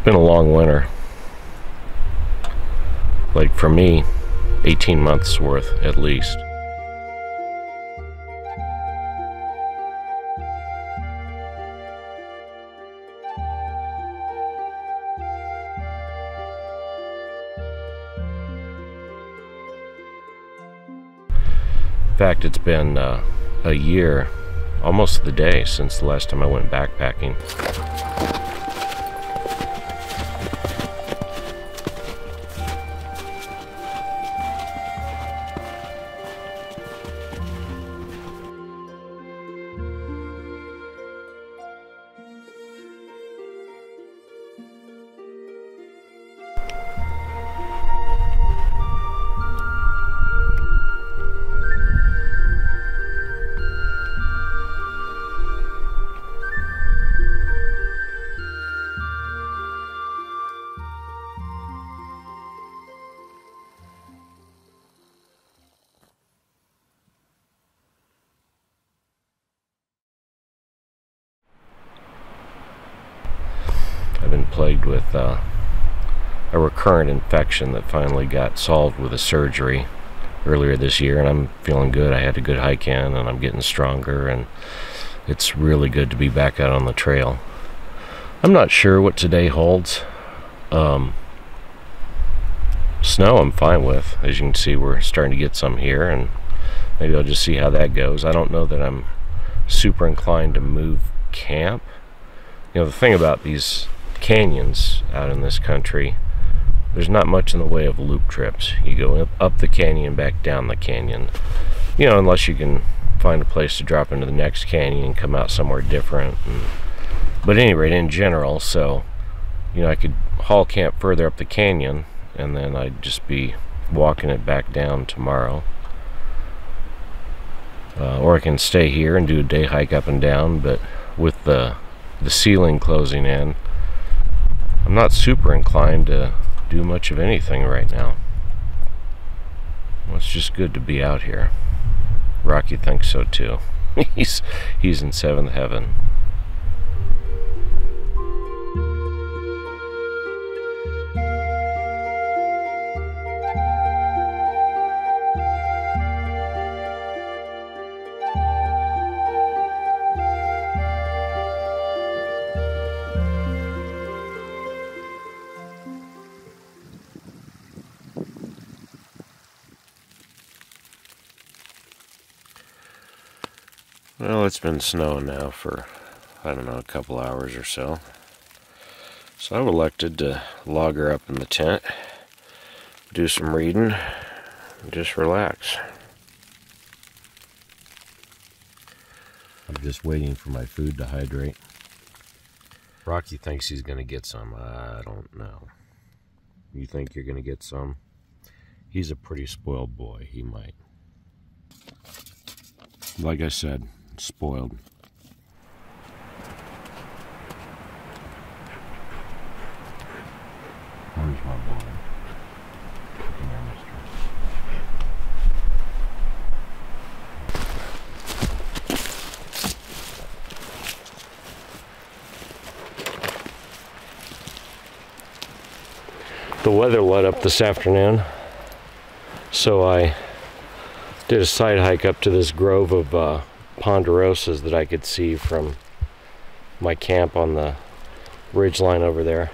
been a long winter. Like for me, 18 months worth at least. In fact, it's been a year, almost the day, since the last time I went backpacking. I've been plagued with a recurrent infection that finally got solved with a surgery earlier this year, and I'm feeling good. I had a good hike in, and I'm getting stronger, and it's really good to be back out on the trail. I'm not sure what today holds. Snow I'm fine with. As you can see, we're starting to get some here, and maybe I'll just see how that goes. I don't know that I'm super inclined to move camp. You know, the thing about these canyons out in this country, there's not much in the way of loop trips. You go up the canyon, back down the canyon, you know, unless you can find a place to drop into the next canyon and come out somewhere different. But at any rate, in general, so, you know, I could haul camp further up the canyon, and then I'd just be walking it back down tomorrow. Or I can stay here and do a day hike up and down, but with the ceiling closing in, I'm not super inclined to do much of anything right now. Well, it's just good to be out here. Rocky thinks so too. He's in seventh heaven. Well, it's been snowing now for, I don't know, a couple hours or so. So I've elected to log her up in the tent, do some reading, and just relax. I'm just waiting for my food to hydrate. Rocky thinks he's going to get some. I don't know. You think you're going to get some? He's a pretty spoiled boy. He might. Like I said, spoiled. Where's my boy? Come here, mister. The weather let up this afternoon, so I did a side hike up to this grove of ponderosas that I could see from my camp on the ridge line over there.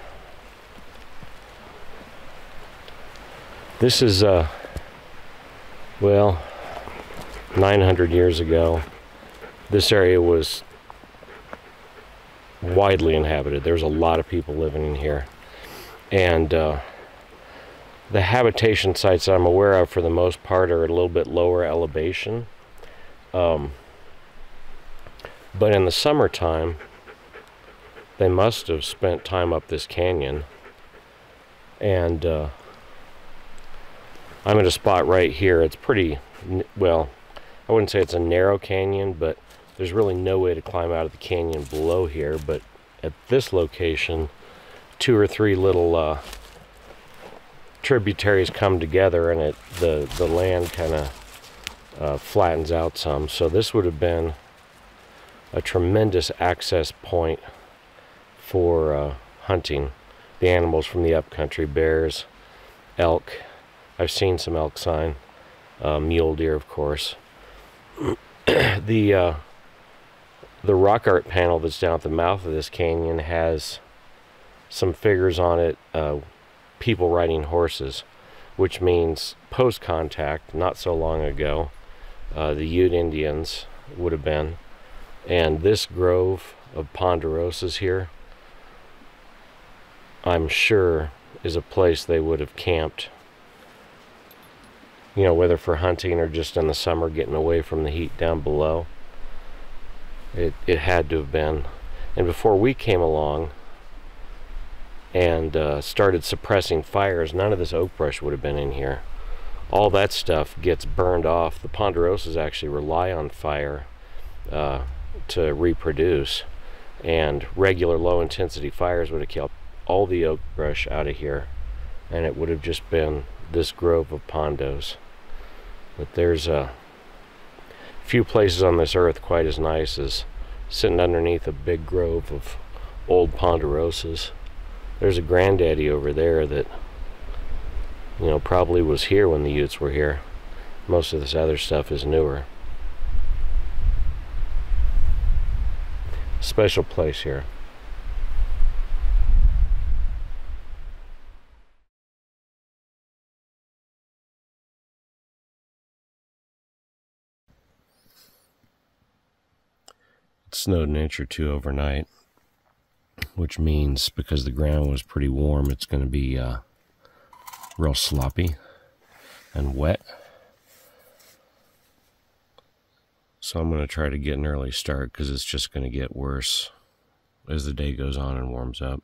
This is, well, 900 years ago, this area was widely inhabited. There's a lot of people living in here. And the habitation sites that I'm aware of, for the most part, are at a little bit lower elevation. But in the summertime, they must have spent time up this canyon. And I'm at a spot right here. It's pretty, well, I wouldn't say it's a narrow canyon, but there's really no way to climb out of the canyon below here. But at this location, 2 or 3 little tributaries come together, and the land kind of flattens out some. So this would have been a tremendous access point for hunting the animals from the upcountry, bears, elk. I've seen some elk sign, mule deer, of course. The rock art panel that's down at the mouth of this canyon has some figures on it, people riding horses, which means post-contact, not so long ago, the Ute Indians would have been. And this grove of ponderosas here, I'm sure, is a place they would have camped. You know, whether for hunting or just in the summer getting away from the heat down below. It had to have been. And before we came along and started suppressing fires, none of this oak brush would have been in here. All that stuff gets burned off. The ponderosas actually rely on fire to reproduce, and regular low intensity fires would have killed all the oak brush out of here, and it would have just been this grove of pondos. But there's a few places on this earth quite as nice as sitting underneath a big grove of old ponderosas. There's a granddaddy over there that, you know, probably was here when the Utes were here. Most of this other stuff is newer. Special place here. It snowed an inch or two overnight, which means because the ground was pretty warm, it's going to be real sloppy and wet. So I'm going to try to get an early start because it's just going to get worse as the day goes on and warms up.